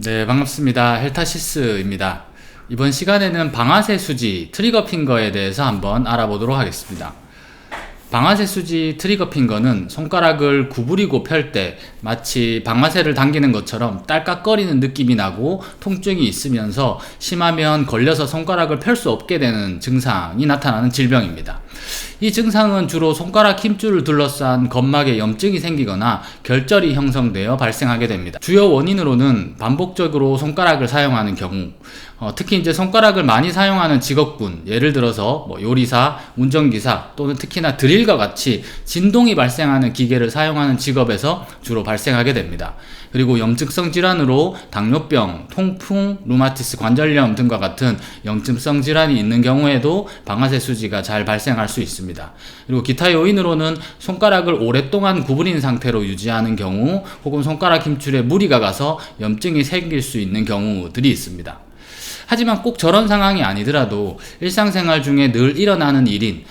네, 반갑습니다. 헬타시스입니다. 이번 시간에는 방아쇠 수지 트리거 핑거에 대해서 한번 알아보도록 하겠습니다. 방아쇠 수지 트리거 핑거는 손가락을 구부리고 펼 때 마치 방아쇠를 당기는 것처럼 딸깍거리는 느낌이 나고 통증이 있으면서 심하면 걸려서 손가락을 펼 수 없게 되는 증상이 나타나는 질병입니다. 이 증상은 주로 손가락 힘줄을 둘러싼 점막에 염증이 생기거나 결절이 형성되어 발생하게 됩니다. 주요 원인으로는 반복적으로 손가락을 사용하는 경우, 특히 이제 손가락을 많이 사용하는 직업군, 예를 들어서 요리사, 운전기사 또는 특히나 드릴과 같이 진동이 발생하는 기계를 사용하는 직업에서 주로 발생하게 됩니다. 그리고 염증성 질환으로 당뇨병, 통풍, 루마티스 관절염 등과 같은 염증성 질환이 있는 경우에도 방아쇠 수지가 잘 발생할 수 있습니다. 그리고 기타 요인으로는 손가락을 오랫동안 구부린 상태로 유지하는 경우, 혹은 손가락 힘줄에 무리가 가서 염증이 생길 수 있는 경우들이 있습니다. 하지만 꼭 저런 상황이 아니더라도 일상생활 중에 늘 일어나는 일인,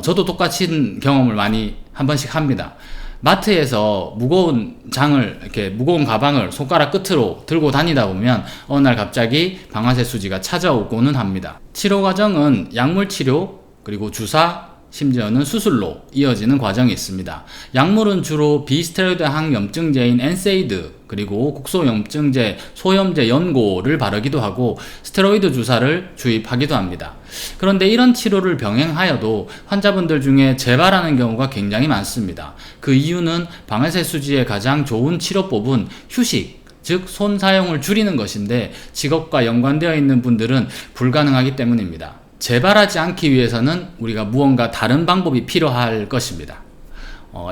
저도 똑같은 경험을 많이 한 번씩 합니다. 마트에서 무거운 가방을 손가락 끝으로 들고 다니다 보면 어느 날 갑자기 방아쇠 수지가 찾아오고는 합니다. 치료 과정은 약물 치료, 그리고 주사, 심지어는 수술로 이어지는 과정이 있습니다. 약물은 주로 비스테로이드 항염증제인 엔세이드, 그리고 국소염증제, 소염제 연고를 바르기도 하고 스테로이드 주사를 주입하기도 합니다. 그런데 이런 치료를 병행하여도 환자분들 중에 재발하는 경우가 굉장히 많습니다. 그 이유는 방아쇠 수지의 가장 좋은 치료법은 휴식, 즉 손 사용을 줄이는 것인데 직업과 연관되어 있는 분들은 불가능하기 때문입니다. 재발하지 않기 위해서는 우리가 무언가 다른 방법이 필요할 것입니다.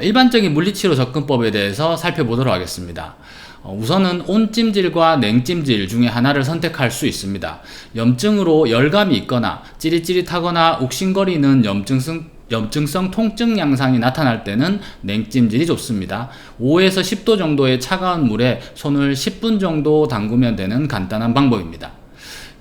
일반적인 물리치료 접근법에 대해서 살펴보도록 하겠습니다. 우선은 온찜질과 냉찜질 중에 하나를 선택할 수 있습니다. 염증으로 열감이 있거나 찌릿찌릿하거나 욱신거리는 염증성 통증 양상이 나타날 때는 냉찜질이 좋습니다. 5에서 10도 정도의 차가운 물에 손을 10분 정도 담그면 되는 간단한 방법입니다.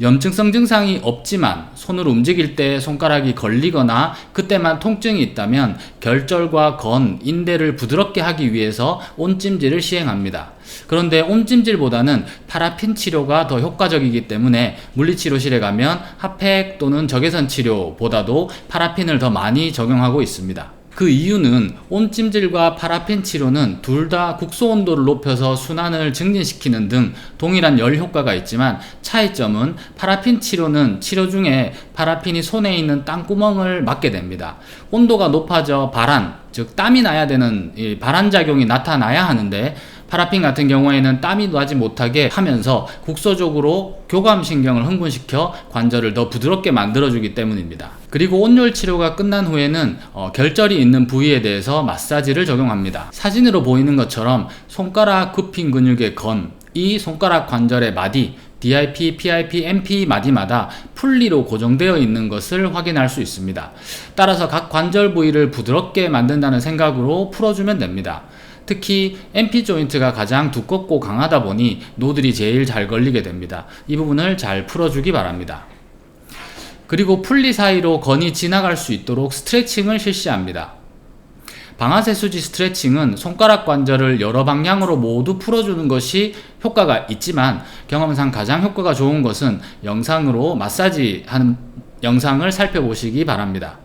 염증성 증상이 없지만 손을 움직일 때 손가락이 걸리거나 그때만 통증이 있다면 결절과 인대를 부드럽게 하기 위해서 온찜질을 시행합니다. 그런데 온찜질보다는 파라핀 치료가 더 효과적이기 때문에 물리치료실에 가면 핫팩 또는 적외선 치료보다도 파라핀을 더 많이 적용하고 있습니다. 그 이유는 온찜질과 파라핀 치료는 둘 다 국소 온도를 높여서 순환을 증진시키는 등 동일한 열 효과가 있지만, 차이점은 파라핀 치료는 치료 중에 파라핀이 손에 있는 땀구멍을 막게 됩니다. 온도가 높아져 즉 땀이 나야 되는 이 발한작용이 나타나야 하는데, 파라핀 같은 경우에는 땀이 나지 못하게 하면서 국소적으로 교감신경을 흥분시켜 관절을 더 부드럽게 만들어주기 때문입니다. 그리고 온열 치료가 끝난 후에는 결절이 있는 부위에 대해서 마사지를 적용합니다. 사진으로 보이는 것처럼 손가락 굽힌 근육의 이 손가락 관절의 마디, DIP, PIP, MP 마디마다 풀리로 고정되어 있는 것을 확인할 수 있습니다. 따라서 각 관절 부위를 부드럽게 만든다는 생각으로 풀어주면 됩니다. 특히 MP 조인트가 가장 두껍고 강하다 보니 노들이 제일 잘 걸리게 됩니다. 이 부분을 잘 풀어주기 바랍니다. 그리고 풀리 사이로 건이 지나갈 수 있도록 스트레칭을 실시합니다. 방아쇠 수지 스트레칭은 손가락 관절을 여러 방향으로 모두 풀어주는 것이 효과가 있지만, 경험상 가장 효과가 좋은 것은 영상으로 마사지하는 영상을 살펴보시기 바랍니다.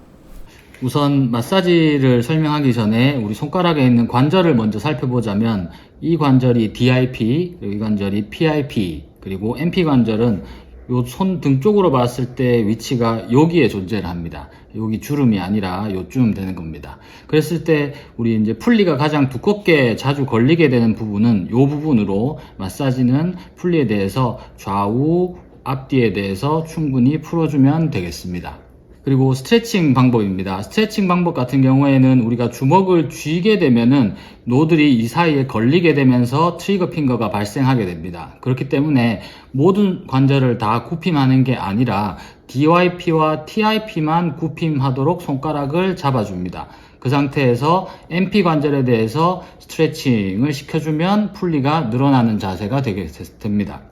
우선 마사지를 설명하기 전에 우리 손가락에 있는 관절을 먼저 살펴보자면, 이 관절이 DIP, 이 관절이 PIP, 그리고 MP 관절은 요 손 등 쪽으로 봤을 때 위치가 여기에 존재를 합니다. 여기 주름이 아니라 요쯤 되는 겁니다. 그랬을 때 우리 이제 풀리가 가장 두껍게 자주 걸리게 되는 부분은 요 부분으로 마사지는 풀리에 대해서 좌우 앞뒤에 대해서 충분히 풀어주면 되겠습니다. 그리고 스트레칭 방법입니다. 스트레칭 방법 같은 경우에는 우리가 주먹을 쥐게 되면은 노들이 이 사이에 걸리게 되면서 트리거 핑거가 발생하게 됩니다. 그렇기 때문에 모든 관절을 다 굽힘하는 게 아니라 DYP와 TIP만 굽힘하도록 손가락을 잡아줍니다. 그 상태에서 MP 관절에 대해서 스트레칭을 시켜주면 풀리가 늘어나는 자세가 되게 됩니다.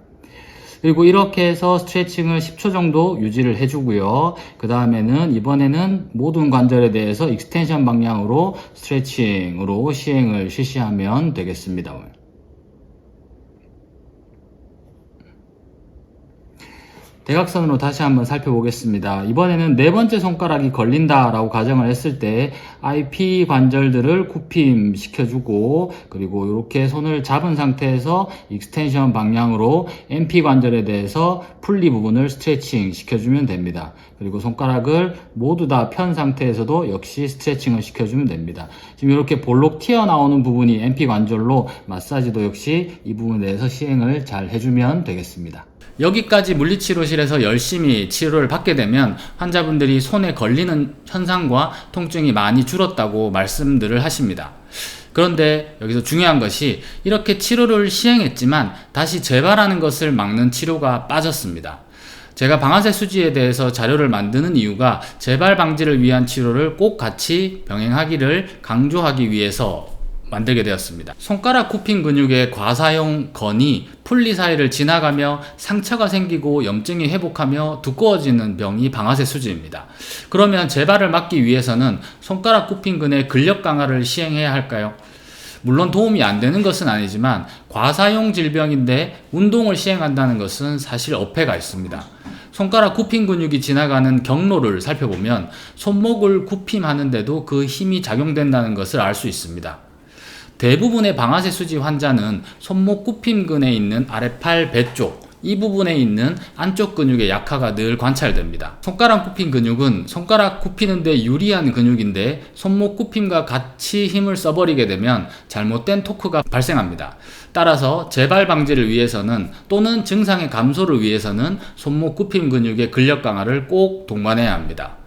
그리고 이렇게 해서 스트레칭을 10초 정도 유지를 해주고요. 그 다음에는 이번에는 모든 관절에 대해서 익스텐션 방향으로 스트레칭으로 시행을 실시하면 되겠습니다. 대각선으로 다시 한번 살펴보겠습니다. 이번에는 네 번째 손가락이 걸린다라고 가정을 했을 때 IP 관절들을 굽힘 시켜주고, 그리고 이렇게 손을 잡은 상태에서 익스텐션 방향으로 MP 관절에 대해서 풀리 부분을 스트레칭 시켜주면 됩니다. 그리고 손가락을 모두 다 편 상태에서도 역시 스트레칭을 시켜주면 됩니다. 지금 이렇게 볼록 튀어나오는 부분이 MP 관절로 마사지도 역시 이 부분에 대해서 시행을 잘 해주면 되겠습니다. 여기까지 물리치료실에서 열심히 치료를 받게 되면 환자분들이 손에 걸리는 현상과 통증이 많이 줄었다고 말씀들을 하십니다. 그런데 여기서 중요한 것이 이렇게 치료를 시행했지만 다시 재발하는 것을 막는 치료가 빠졌습니다. 제가 방아쇠 수지에 대해서 자료를 만드는 이유가 재발 방지를 위한 치료를 꼭 같이 병행하기를 강조하기 위해서 만들게 되었습니다. 손가락 굽힘 근육의 과사용 건이 풀리 사이를 지나가며 상처가 생기고 염증이 회복하며 두꺼워지는 병이 방아쇠 수지입니다. 그러면 재발을 막기 위해서는 손가락 굽힘 근의 근력 강화를 시행해야 할까요? 물론 도움이 안 되는 것은 아니지만 과사용 질병인데 운동을 시행한다는 것은 사실 어폐가 있습니다. 손가락 굽힘 근육이 지나가는 경로를 살펴보면 손목을 굽힘하는데도 그 힘이 작용된다는 것을 알 수 있습니다. 대부분의 방아쇠 수지 환자는 손목 굽힘근에 있는 아래팔 배 쪽, 이 부분에 있는 안쪽 근육의 약화가 늘 관찰됩니다. 손가락 굽힘 근육은 손가락 굽히는데 유리한 근육인데 손목 굽힘과 같이 힘을 써버리게 되면 잘못된 토크가 발생합니다. 따라서 재발 방지를 위해서는 또는 증상의 감소를 위해서는 손목 굽힘 근육의 근력 강화를 꼭 동반해야 합니다.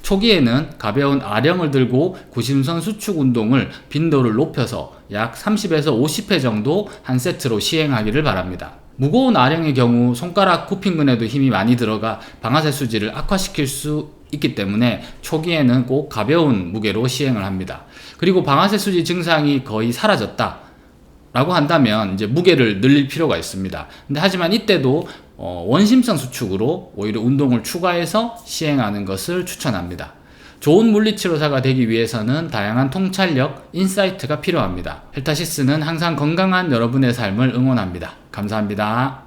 초기에는 가벼운 아령을 들고 구심선 수축 운동을 빈도를 높여서 약 30에서 50회 정도 한 세트로 시행하기를 바랍니다. 무거운 아령의 경우 손가락 굽힘근에도 힘이 많이 들어가 방아쇠 수지를 악화시킬 수 있기 때문에 초기에는 꼭 가벼운 무게로 시행을 합니다. 그리고 방아쇠 수지 증상이 거의 사라졌다 라고 한다면 이제 무게를 늘릴 필요가 있습니다. 근데 하지만 이때도 원심성 수축으로 오히려 운동을 추가해서 시행하는 것을 추천합니다. 좋은 물리치료사가 되기 위해서는 다양한 통찰력, 인사이트가 필요합니다. 헬타시스는 항상 건강한 여러분의 삶을 응원합니다. 감사합니다.